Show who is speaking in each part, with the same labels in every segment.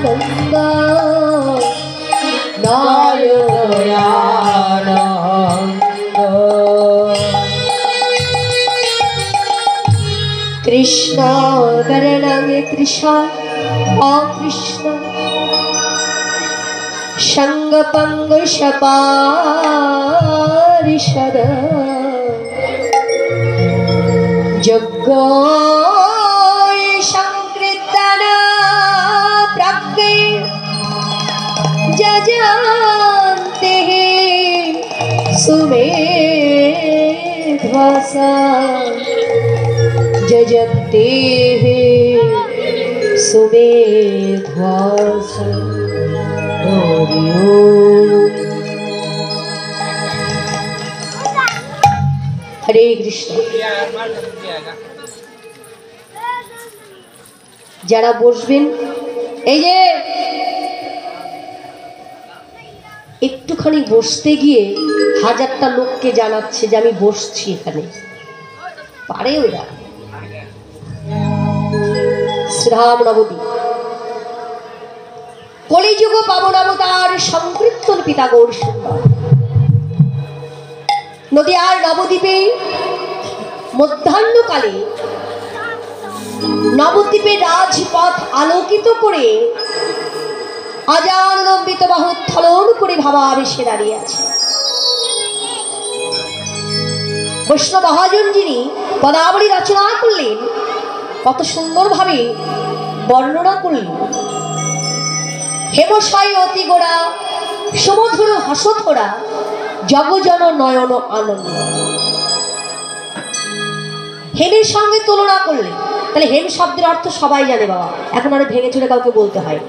Speaker 1: নন্দ নয়নানন্দ কৃষ্ণ বরণং কৃষ্ণ অকৃষ্ণ সঙ্গপঙ্গ সপারিষদ যজ্ঞ সংকীর্তন প্রজ্ঞে যজন্তে সুমেধ্বসা যজন্তে সুমেধ্বসা। হরে কৃষ্ণ। যারা বসবেন, এই যে একটুখানি বসতে গিয়ে হাজারটা লোককে জানাচ্ছে যে আমি বসছি এখানে, পারে ওরা? শ্রীরাম নবদ্বীপ কলিযুগ পাবনাবতার সংকীর্তন পিতা গৌর সুন্দর নদিয়ার নবদ্বীপে মধ্যাহ্নকালে নবদ্বীপের রাজপথ আলোকিত করে আজান লম্বিত বাহু উত্থোলন করে ভাবাবেশে দাঁড়িয়ে আছে বৈষ্ণব মহাজন, যিনি পদাবলী রচনা করলেন, কত সুন্দরভাবে বর্ণনা করলেন। হেমশয় অতি গোড়া সমধুর হসথোরা জগজন নয়ন আনন্দ। হেমের সঙ্গে তুলনা করলেন। তাহলে হেম শব্দের অর্থ সবাই জানে বাবা, এখন আর ভেঙে চুরে কাউকে বলতে হয়।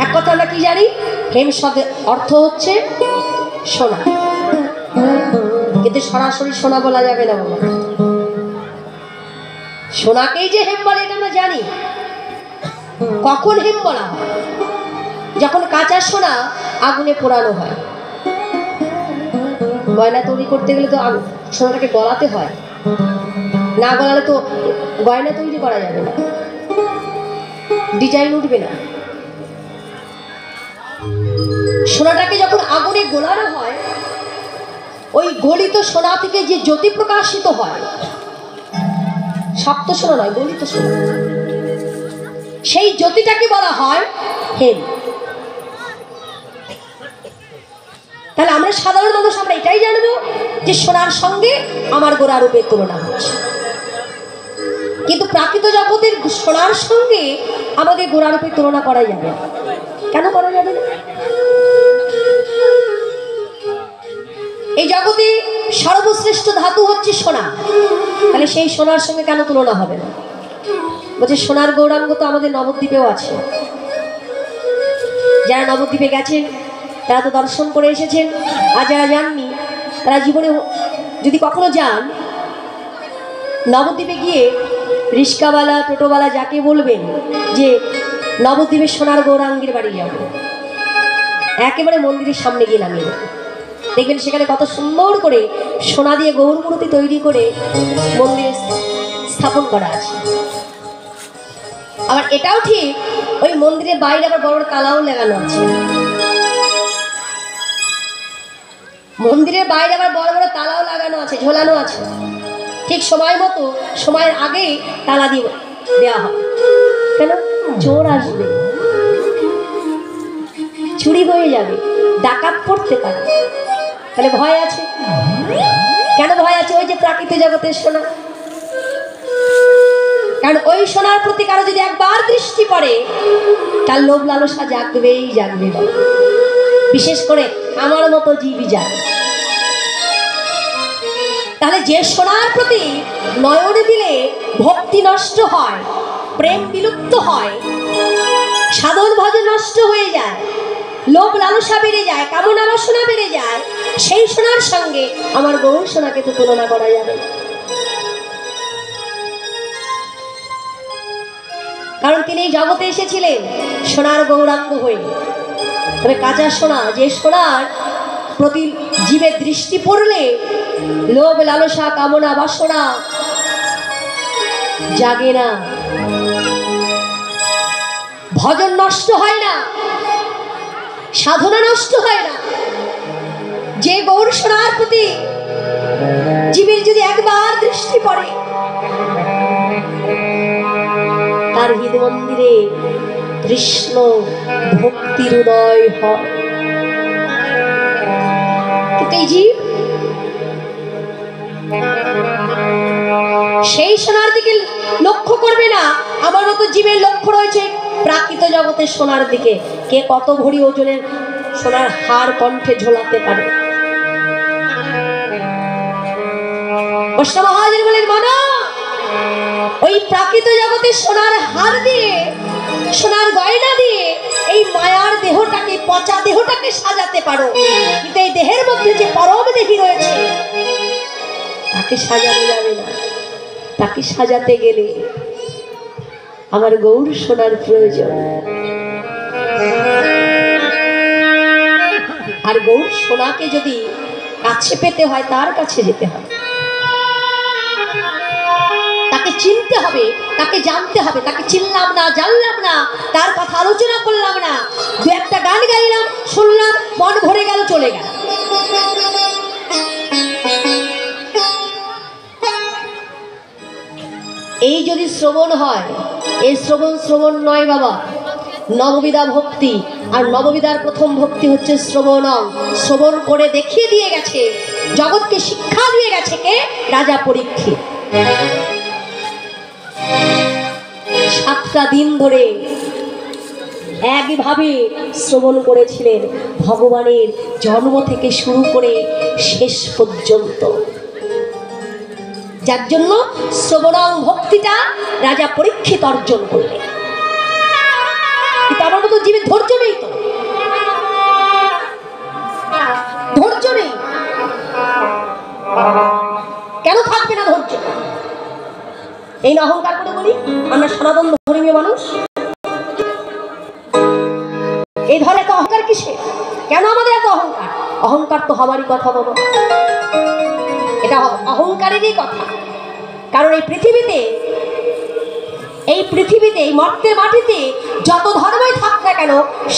Speaker 1: এক কথা আমরা কি জানি, হেম শব্দের অর্থ হচ্ছে সোনা, কিন্তু সরাসরি সোনা বলা যাবে না বাবা। সোনাকেই যে হেম বলে এটা আমরা জানি। কখন হেম বলা হয়? যখন কাঁচা সোনা আগুনে পোড়ানো হয়। গয়না তৈরি করতে গেলে তো সোনাটাকে গলাতে হয়, না গলালে তো গয়না তৈরি করা যাবে না, ডিজাইন উঠবে না। সোনাটাকে যখন আগুনে গোলানো হয়, ওই গলিত সোনা থেকে যে জ্যোতি প্রকাশিত হয়, শক্ত সোনা নয়, গলিত সোনা, সেই জ্যোতিটাকে বলা হয় হেম। তাহলে আমরা সাধারণ মানুষ আমরা এটাই জানবো যে সোনার সঙ্গে আমার গোড়া রূপের তুলনা হচ্ছে, কিন্তু প্রাকৃত জগতের সোনার সঙ্গে আমাদের গোড়া রূপের তুলনা করা যাবে না। কেন করা যাবে না? এই জগতে সর্বশ্রেষ্ঠ ধাতু হচ্ছে সোনা, তাহলে সেই সোনার সঙ্গে কেন তুলনা হবে না? বলছে সোনার গৌরাঙ্গ তো আমাদের নবদ্বীপেও আছে। যারা নবদ্বীপে গেছেন তারা তো দর্শন করে এসেছেন, আর যারা যাননি তারা জীবনে যদি কখনো যান, নবদ্বীপে গিয়ে রিস্কাওয়ালা টোটোওয়ালা যাকে বলবেন যে নবদ্বীপের সোনার গৌরাঙ্গের বাড়ি যাব, একেবারে মন্দিরের সামনে গিয়ে নামিয়ে দেখবেন সেখানে কত সুন্দর করে সোনা দিয়ে গৌর মূর্তি তৈরি করে মন্দিরে স্থাপন করা আছে। আবার এটাও ঠিক, ওই মন্দিরের বাইরে আবার বড় বড় তালাও লাগানো আছে। মন্দিরের বাইরে আবার বড় বড় তালাও লাগানো আছে, ঝোলানো আছে। ঠিক সময় মতো, সময়ের আগেই তালা দিয়ে দেওয়া হয়। কেন? চোর আসবে, চুরি হয়ে যাবে, ডাকাত পড়তে পারে, তাহলে ভয় আছে। কেন ভয় আছে? ওই যে প্রাকৃতিক জগতের সোনা। কারণ ওই সোনার প্রতি কারো যদি একবার দৃষ্টি পড়ে, তার লোভ লালসা জাগবেই জাগবে। বিশেষ করে আমার মতো জীবী যায়। তাহলে যে সোনার প্রতি নয়নে দিলে ভক্তি নষ্ট হয়, প্রেম বিলুপ্ত হয়, সাধন ভজন নষ্ট হয়ে যায়, লোভ লালসা বেড়ে যায়, কামনা বাসনা বেড়ে যায়, সেই সোনার সঙ্গে আমার গৌর সোনাকে তো তুলনা করা যাবে না। কারণ তিনি জগতে এসেছিলেন সোনার গৌরাঙ্গ হয়ে। তবে কাঁচা সোনা, যে সোনার প্রতি জীবের দৃষ্টি পড়লে লোভ লালসা কামনা বাসনা জাগে না, ভজন নষ্ট হয় না, সাধনা নষ্ট হয় না। যে গৌর সোনার প্রতি জীবের যদি একবার দৃষ্টি পড়ে, তার হৃদ মন্দিরে কৃষ্ণ ভক্তির উদয় হয়। কিন্তু এই জীব সেই সোনার দিকে লক্ষ্য করবে না। আমার মতো জীবের লক্ষ্য রয়েছে প্রাকৃত জগতের সোনার দিকে। কে কত ভরি ওজনের সোনার হার কণ্ঠে ঝোলাতে পারে। বৈষ্ণব মহাজন বলেন, মানো ওই প্রাকৃত জগতের সোনার হার দিয়ে, সোনার গয়না দিয়ে এই মায়ার দেহটাকে, পচা দেহটাকে সাজাতে পারো, কিন্তু এই দেহের মধ্যে যে পরম দেবী রয়েছে তাকে সাজানো যাবে না। তাকে সাজাতে গেলে আমার গৌর সোনার প্রয়োজন। আর গৌর সোনাকে যদি কাছে পেতে হয়, তার কাছে যেতে হবে, তাকে চিনতে হবে, তাকে জানতে হবে। তাকে চিনলাম না, জানলাম না, তার কথা আলোচনা করলাম না, দু একটা গান গাইলাম, শুনলাম, মন ভরে গেল, চলে গেল। এই যদি শ্রবণ হয়, এই শ্রবণ নয় বাবা, নববিধা ভক্তি। আর নববিধার প্রথম ভক্তি হচ্ছে শ্রবণম। শ্রবণ করে দেখিয়ে দিয়ে গেছে, জগৎকে শিক্ষা দিয়ে গেছে কে? রাজা পরীক্ষিত। 7টা দিন ধরে একইভাবে শ্রবণ করেছিলেন, ভগবানের জন্ম থেকে শুরু করে শেষ পর্যন্ত। যার জন্য শ্রবণং ভক্তিটা রাজা পরীক্ষিত অর্জন করলেন। কিন্তু আমার মতো জীবের ধৈর্য নেই, তো ধৈর্য নেই। কেন থাকবে না ধৈর্য? এই না অহংকার করে বলি আমরা সনাতন ধর্মীয় মানুষ। এই ধরে এত অহংকার কিসে? কেন আমাদের এত অহংকার? অহংকার তো হবারই কথা বাবা, এটা অহংকারেরই কথা। কারণ এই পৃথিবীতে, এই মর্তের মাটিতে যত ধর্মই থাক না কেন,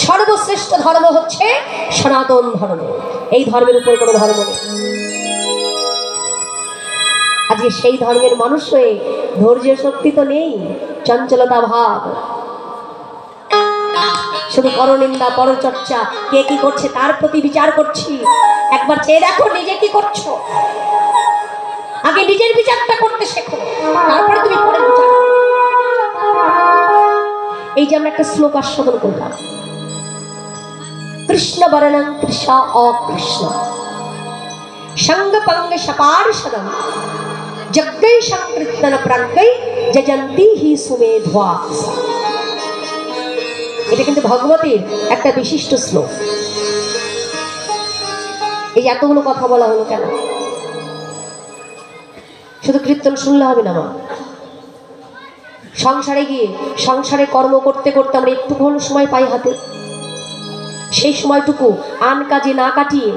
Speaker 1: সর্বশ্রেষ্ঠ ধর্ম হচ্ছে সনাতন ধর্ম। এই ধর্মের উপর কোনো ধর্ম নেই। আজকে সেই ধর্মের মানুষ হয়ে ধৈর্য শক্তি তো নেই, চঞ্চলতা ভাব, শুধু পরনিন্দা, পরচর্চা, কে কি করছে তার প্রতি বিচার করছি। একবার চেয়ে দেখো নিজে কি করছো। আগে নিজের বিচারটা করতে শেখো, তারপরে তুমি পরের বিচার। এই যে আমরা একটা শ্লোক আস্বাদন করলাম, কৃষ্ণ বরণং কৃষা অকৃষ্ণ সঙ্গ পঙ্গ সপার্ষদম যজ্ঞৈ সংকীর্তন প্রাজ্ঞৈ যজন্তি হি সুমেধ্বা। এটা কিন্তু ভগবতীর একটা বিশিষ্ট শ্লোক। এই এতগুলো কথা বলা হলো কেন? শুধু কীর্তন শুনলে হবে না মা। সংসারে গিয়ে, সংসারে কর্ম করতে করতে আমরা একটু হলো সময় পাই হাতে, সেই সময়টুকু আন কাজে না কাটিয়ে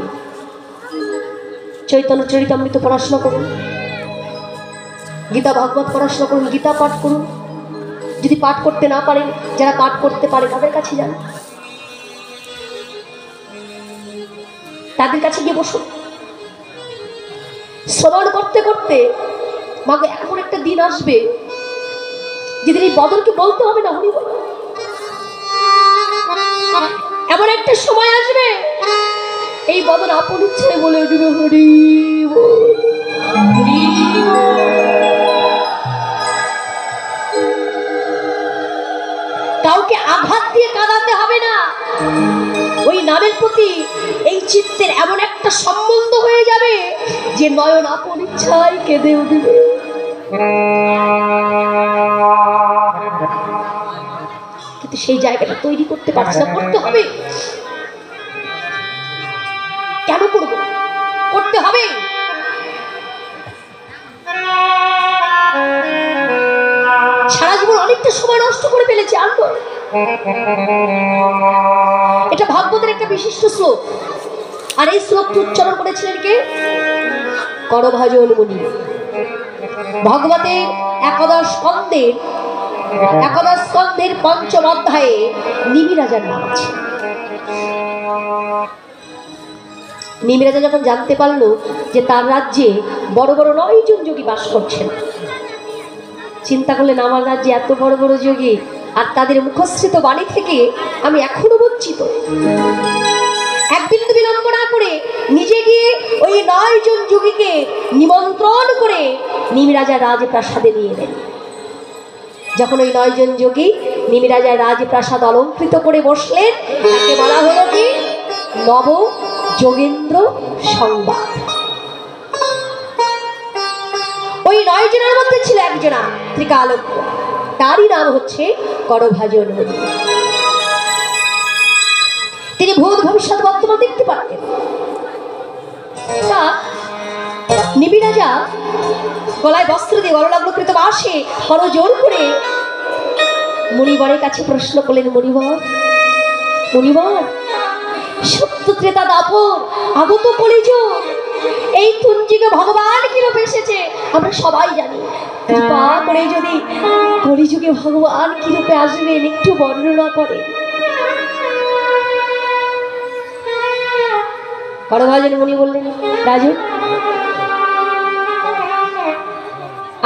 Speaker 1: চৈতন্য চরিতামৃত পড়াশোনা করুন, গীতা ভাগবত পড়াশোনা করুন, গীতা পাঠ করুন। যদি পাঠ করতে না পারেন, যারা পাঠ করতে পারে তাদের কাছে যান, তাদের কাছে গিয়ে বসুন। শ্রবণ করতে করতে মাকে এমন একটা দিন আসবে যেদিন এই বদলকে বলতে হবে না হরি বল। এমন একটা সময় আসবে এই বদল আপন ইচ্ছায় বলে উঠবে হরি বল, হরি বল। কাউকে আঘাত দিয়ে কাঁদাতে হবে না। ওই নামের প্রতি এই চিত্তের এমন একটা সম্বন্ধ হয়ে যাবে যে নয়ন আপন ইচ্ছায় কেঁদে উঠবে। কিন্তু সেই জায়গাটা তৈরি করতে পারছি না, করতে হবে। কেন করবো? করতে হবে। সারা জীবন অনেকটা সময় নষ্ট করে ফেলেছি। আনবো, এটা ভাগবতের একটা বিশিষ্ট শ্লোক। আর এই শ্লোকটি উচ্চারণ করেছিলেন কে? করভাজন মুনি। ভাগবতের 11 স্কন্ধের একাদশ স্কন্ধের পঞ্চম অধ্যায়ে নিমি রাজার নাম আছে। নিমি রাজা যখন জানতে পারলো যে তার রাজ্যে বড় বড় 9 জন যোগী বাস করছেন, চিন্তা করলেন আমার রাজ্যে এত বড় বড় যোগী, আর তাদের মুখশ্রিত বাণী থেকে আমি এখনো বঞ্চিত। এক বিন্দু বিলম্ব না করে নিজে গিয়ে ওই 9 জন যোগীকে নিমন্ত্রণ করে নিমি রাজা রাজপ্রাসাদে নিয়ে এলেন। যখন ওই 9 জন যোগী নিমি রাজার রাজপ্রাসাদ অলঙ্কৃত করে বসলেন, তাকে বলা হলো কি নব যোগেন্দ্র সংবাদ। ওই 9 জনের মধ্যে ছিল একজনা ত্রিকালজ্ঞ, তারই নাম হচ্ছে করভাজন মুনি। তিনি ভূত ভবিষ্যৎ বর্তমান দেখতে পারতেন। তা নিমি রাজা গলায় বস্ত্র দিয়ে গলগ্নকৃত বাসে করজোর করে মুনিবরের কাছে প্রশ্ন করলেন, মুনিবর, সত্য ত্রেতা দাপর আগত কলিযুগ, এই তুঞ্জিকে ভগবান কিরূপে এসেছে আমরা সবাই জানি। কৃপা করে যদি কলিযুগে ভগবান কিরূপে আসবেন একটু বর্ণনা করে। করভাজন মুনি বললেন, রাজু,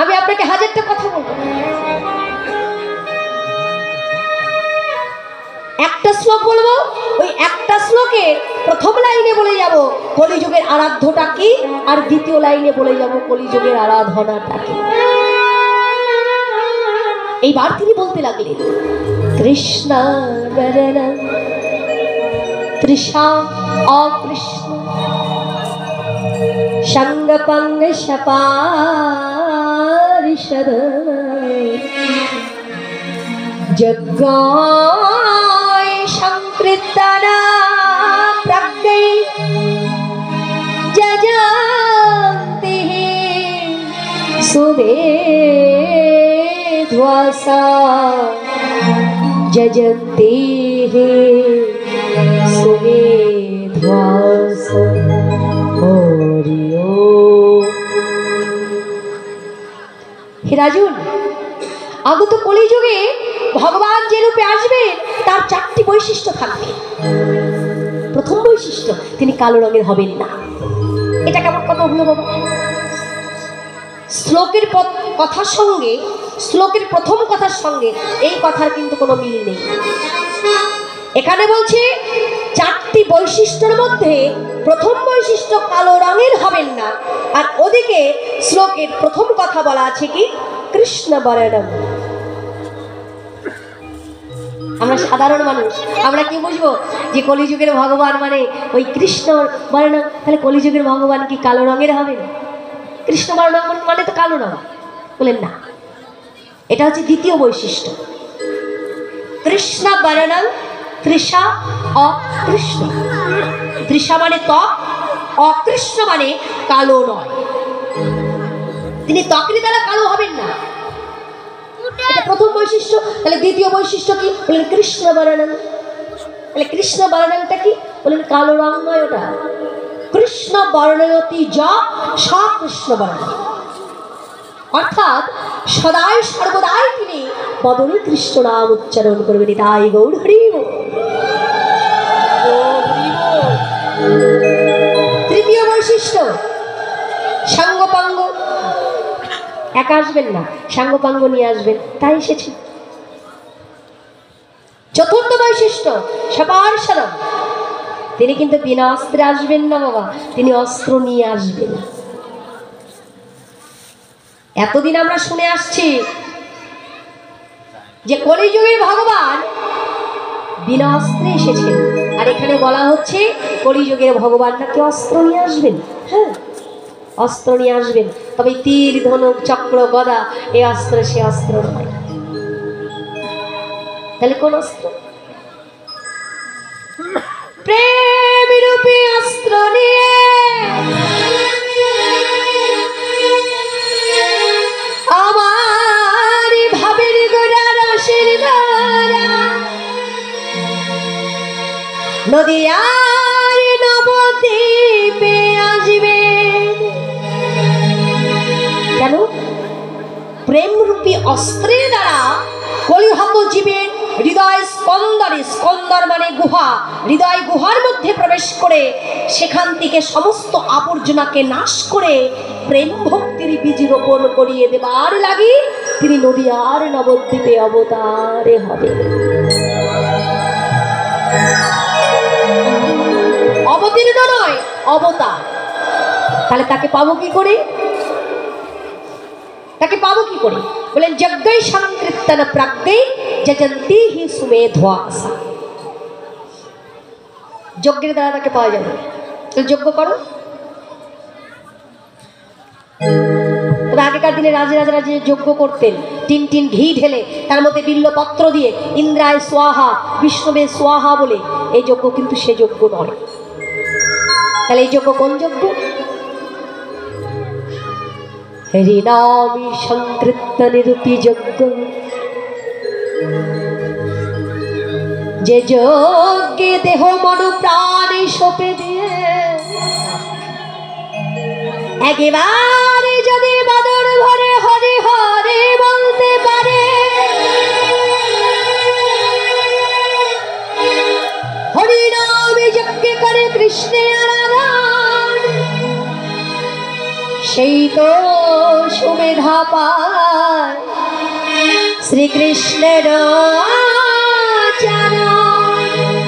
Speaker 1: আমি আপনাকে হাজারটা কথা বলবো, একটা শ্লোক বলবো, ওই একটা শ্লোকের প্রথম লাইনে বলে যাব কলিযুগের আরাধ্যটা কি, আর দ্বিতীয় লাইনে বলে যাব কলিযুগের আরাধনাটা কি। এইবার তিনি বলতে লাগলেন, কৃষ্ণ তৃষা অকৃষ্ণ সঙ্গপঙ্গ সপারিষদ যজ্ঞায় সংকৃতনা প্রজ্ঞை যজন্তি সুবেধ্বসা যজন্তি সুবেধ্বসা। হে রাজুন, আগত কলিযুগে ভগবান যে রূপে আসবেন তার 4টি বৈশিষ্ট্য থাকবে। প্রথম বৈশিষ্ট্য, তিনি কালো রঙের হবেন না। এটা কেমন কথা হলো বাবা? শ্লোকের কথার সঙ্গে, শ্লোকের প্রথম কথার সঙ্গে এই কথার কিন্তু কোনো মিল নেই। এখানে বলছে 4টি বৈশিষ্ট্যের মধ্যে প্রথম বৈশিষ্ট্য কালো রঙের হবেন না, আর ওদিকে শ্লোকের প্রথম কথা বলা আছে কি কৃষ্ণ বরণম। আমরা সাধারণ মানুষ, আমরা কি বুঝবো যে কলিযুগের ভগবান মানে ওই কৃষ্ণ বরণম? তাহলে কলিযুগের ভগবান কি কালো রঙের হবে? কৃষ্ণ বরণম মানে তো কালো রঙ, বলেন না। এটা হচ্ছে দ্বিতীয় বৈশিষ্ট্য, কৃষ্ণ বরণম তৃষা অকৃষ্ণ। তৃষা মানে ত্বক, অকৃষ্ণ মানে কালো নয়। তিনি ত্বকের দ্বারা কালো হবেন না, এটা প্রথম বৈশিষ্ট্য। তাহলে দ্বিতীয় বৈশিষ্ট্য কি? বলেন কৃষ্ণ বর্ণম। তাহলে কৃষ্ণ বর্ণমটা কি? বলেন কালো রং নয়, ওটা কৃষ্ণ বর্ণয়তি যা কৃষ্ণ বর্ণ, অর্থাৎ সদাই সর্বদাই তিনি বদনে কৃষ্ণ নাম উচ্চারণ করবেন। তাই গৌর হরি বল। তৃতীয় বৈশিষ্ট্য, সাঙ্গপাঙ্গ। একা আসবেন না, সাঙ্গপাঙ্গ নিয়ে আসবেন, তাই এসেছে। চতুর্থ বৈশিষ্ট্য, সপার্ষদম। তিনি কিন্তু বিনা অস্ত্রে আসবেন না বাবা, তিনি অস্ত্র নিয়ে আসবেন। এতদিন আমরা শুনে আসছি যে কলিযুগের ভগবান বিনা অস্ত্রে এসেছেন, আর এখানে বলা হচ্ছে কলিযুগের ভগবান নাকি অস্ত্র নিয়ে আসবেন। হ্যাঁ, অস্ত্র নিয়ে আসবেন, তবে তীর ধনুক চক্র গদা এই অস্ত্র সে অস্ত্র নয়। তাহলে কোন অস্ত্র? প্রেম রূপী অস্ত্র নিয়ে আমার ভাবের গোড়া রসের দ্বারা নদিয়ার নবদ্বীপে আসবে। কেন? প্রেম রূপী অস্ত্রের দ্বারা জীবের হৃদয় স্কন্দরে, স্কন্দর মানে গুহা, হৃদয় গুহার মধ্যে প্রবেশ করে সেখান থেকে সমস্ত আবর্জনাকে নাশ করে প্রেম ভক্তির বীজ রোপণ করিয়ে দেবার লাগি তিনি নদিয়ার নবদ্বীপে অবতারে হবে। অবতীর্ণ নয়, অবতার। তাহলে তাকে পাবো কি করে? তাকে পাবো কি করে? বলেন যজ্ঞৈ সংকীর্তন প্রাজ্ঞৈ যজন্তি হি সুমেধ্বাসা। যজ্ঞের দ্বারা তাকে পাওয়া যাবে। তাহলে যজ্ঞ করো। তবে আগেকার দিনে রাজরাজরা যে যজ্ঞ করতেন, টিন টিন ঘি ঢেলে তার মধ্যে বিল্লপত্র দিয়ে ইন্দ্রায় সোয়াহা বিষ্ণবে সোয়াহা বলে, এই যজ্ঞ কিন্তু সে যজ্ঞ নয়। তাহলে এই যজ্ঞ কোন যজ্ঞ? হরিনামি সংকীর্তনেরূপী যজ্ঞ, যে যজ্ঞে দেহ মন প্রাণে সঁপে দিয়ে একেবারে যদি বাদর ভরে হরে হরে বলতে পারে, হরিনামে যজ্ঞে করে কৃষ্ণের আরাধন, সেই তো সুমেধা পায় শ্রীকৃষ্ণের চরণ।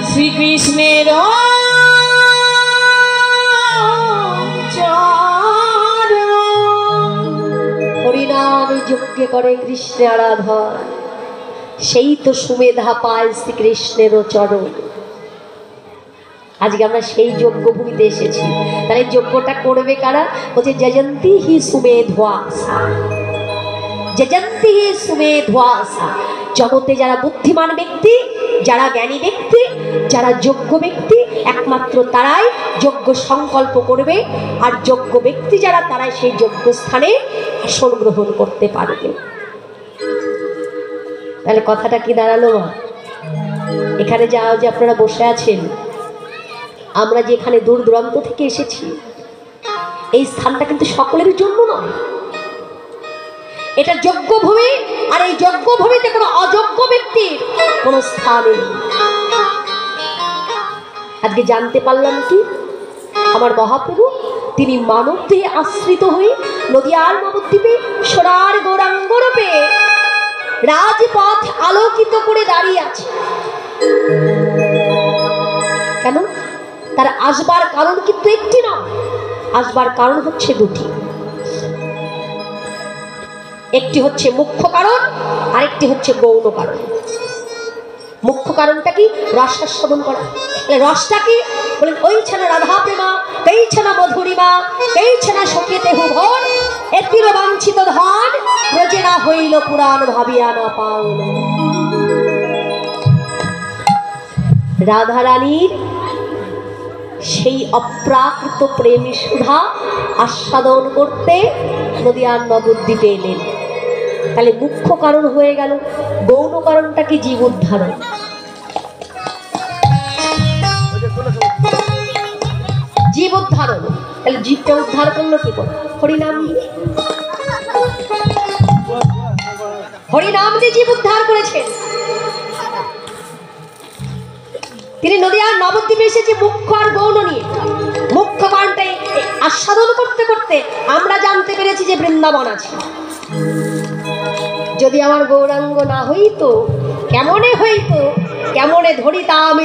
Speaker 1: শ্রীকৃষ্ণের হরিনাম যজ্ঞে করে কৃষ্ণের আরাধন, সেই তো সুমেধা পায় শ্রীকৃষ্ণের চরণ। আজকে আমরা সেই যজ্ঞভূমিতে এসেছি। তাহলে যজ্ঞটা করবে কারা? বলছে যজন্তি হি সুমেধ্বাসা, যজন্তি হি সুমেধ্বাসা। জগতে যারা বুদ্ধিমান ব্যক্তি, যারা জ্ঞানী ব্যক্তি, যারা যোগ্য ব্যক্তি, একমাত্র তারাই যজ্ঞ সংকল্প করবে। আর যোগ্য ব্যক্তি যারা, তারাই সেই যজ্ঞ স্থানে আসন গ্রহণ করতে পারবে। তাহলে কথাটা কি দাঁড়ালো? এখানে যাও যে আপনারা বসে আছেন, আমরা যে এখানে দূর দূরান্ত থেকে এসেছি, এই স্থানটা কিন্তু সকলের জন্য নয়। এটা যজ্ঞভূমি, আর এই যজ্ঞভূমিতে কোনো অযোগ্য ব্যক্তির কোনো স্থান নেই। আজকে জানতে পারলাম কি, আমার মহাপ্রভু তিনি মানব দেহে আশ্রিত হয়ে নদিয়ার নবদ্বীপে সোনার গৌরাঙ্গ রূপে রাজপথ আলোকিত করে দাঁড়িয়ে আছে। কেন? তার আসবার কারণ কিন্তু একটি নয়, আসবার কারণ হচ্ছে দুটি। একটি হচ্ছে মুখ্য কারণ, আরেকটি হচ্ছে গৌণ কারণ। মুখ্য কারণটা কি? রসাস্বাদন করা। রসটা কি? বলেন ওই ছানা রাধা প্রেমা, এই ছানা মধুরিমা, এই ছানা সখীতে হুভন, এতির বাঞ্ছিত ধন ব্রজেরা হইল পুরাণ ভাবিয়া না পাওন। রাধা রানীর সেই অপ্রাকৃত প্রেমী সুধা আস্বাদন করতে নদিয়ার নবদ্বীপে এলেন। তাহলে মুখ্য কারণ হয়ে গেল। গৌণ কারণটা কি? জীব উদ্ধারণ। জীব উদ্ধারণ। তাহলে জীবটা উদ্ধার করলো কি করে? হরিনাম দিয়ে। হরিনাম দিয়ে জীব উদ্ধার করেছেন। তিনি নদিয়ার নবদ্বীপে এসেছে মুখ্য আর গৌণ নিয়ে। মুখ্য কারণটাই আস্বাদন করতে করতে আমরা জানতে পেরেছি যে বৃন্দাবন আছে। যদি আমার গৌরাঙ্গ না হইতো, কেমনে হইতো, কেমনে ধরিতাম